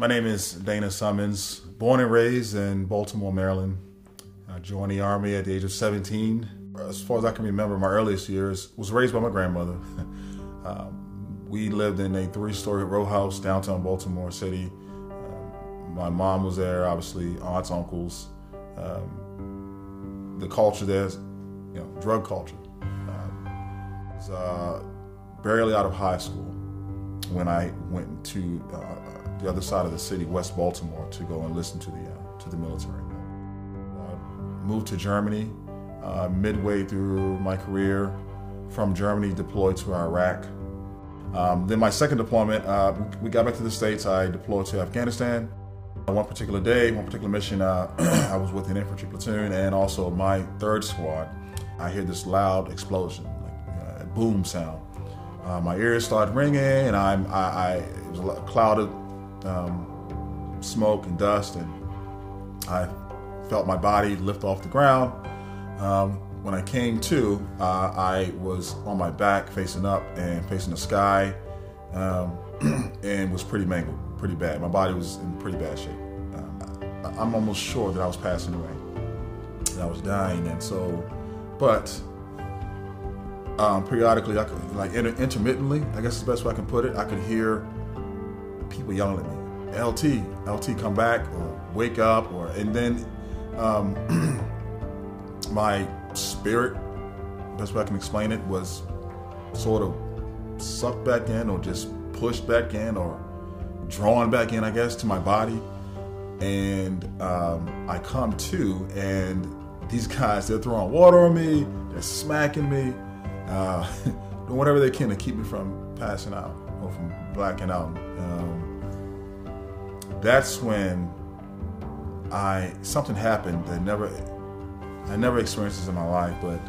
My name is Dana Summons, born and raised in Baltimore, Maryland. I joined the Army at the age of 17. As far as I can remember, my earliest years was raised by my grandmother. We lived in a 3-story row house downtown Baltimore City. My mom was there, obviously, aunts, uncles. The culture there's, drug culture. I was barely out of high school when I went to the other side of the city, West Baltimore, to go and listen to the military. Moved to Germany midway through my career. From Germany, deployed to Iraq. Then my second deployment, we got back to the States. I deployed to Afghanistan. One particular day, one particular mission, I was with an infantry platoon and also my third squad. I hear this loud explosion, like a boom sound. My ears started ringing, and it was a cloud of smoke and dust, and I felt my body lift off the ground. When I came to, I was on my back, facing up and facing the sky, and was pretty mangled, pretty bad. My body was in pretty bad shape. I'm almost sure that I was passing away, that I was dying, and so, but periodically, I could, like intermittently, I guess is the best way I can put it, I could hear people yelling at me, LT, come back, or wake up, and then my spirit, best way I can explain it, was sort of sucked back in, or just pushed back in, or drawn back in, I guess, to my body. And I come to, and these guys, they're throwing water on me, they're smacking me, doing whatever they can to keep me from passing out or from blacking out. That's when something happened that I never experienced this in my life, but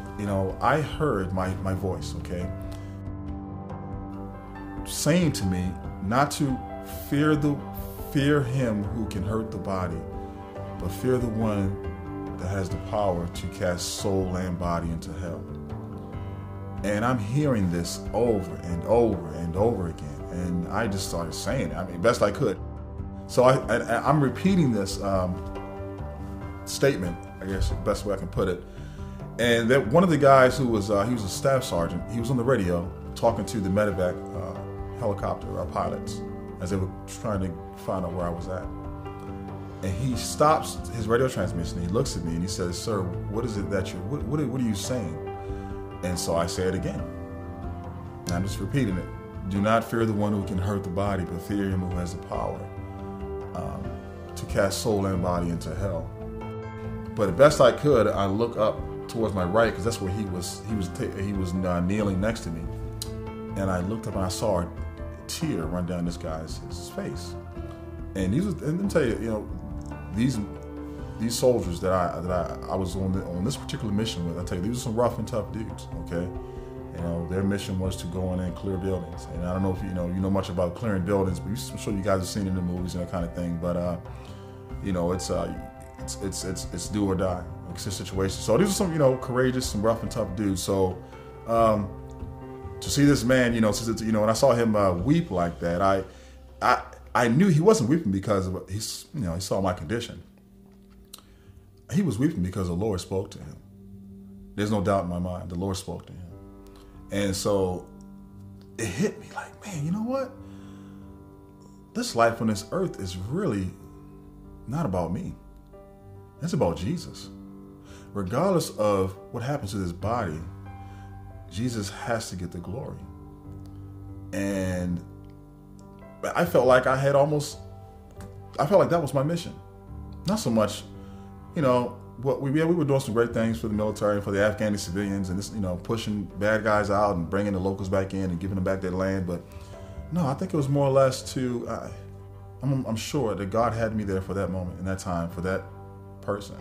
I heard my voice, okay, saying to me not to fear him who can hurt the body, but fear the one that has the power to cast soul and body into hell. And I'm hearing this over and over and over again, and I just started saying it, best I could. So I'm repeating this statement, I guess the best way I can put it. And that one of the guys who was, he was a staff sergeant, he was on the radio talking to the medevac helicopter pilots as they were trying to find out where I was at. And he stops his radio transmission, he looks at me and he says, "Sir, what is it that what are you saying?" And so I say it again. And I'm just repeating it. Do not fear the one who can hurt the body, but fear him who has the power to cast soul and body into hell. But the best I could, I look up towards my right, because that's where he was kneeling next to me. And I looked up and I saw a tear run down this guy's face. And let me tell you, these soldiers that I was on this particular mission with, I tell you, these are some rough and tough dudes, okay? Their mission was to go in and clear buildings. And I don't know if you know much about clearing buildings, but I'm sure you guys have seen it in the movies and that kind of thing. But it's do or die. It's a situation. So these are some courageous, some rough and tough dudes. So to see this man, when I saw him weep like that, I knew he wasn't weeping because he saw my condition. He was weeping because the Lord spoke to him. There's no doubt in my mind. The Lord spoke to him. And so it hit me like, man, you know what? This life on this earth is really not about me. It's about Jesus. Regardless of what happens to this body, Jesus has to get the glory. And I felt like that was my mission. Not so much, we were doing some great things for the military and for the Afghani civilians, and this, pushing bad guys out and bringing the locals back in and giving them back their land. But no, I think it was more or less I'm sure that God had me there for that moment, in that time, for that person.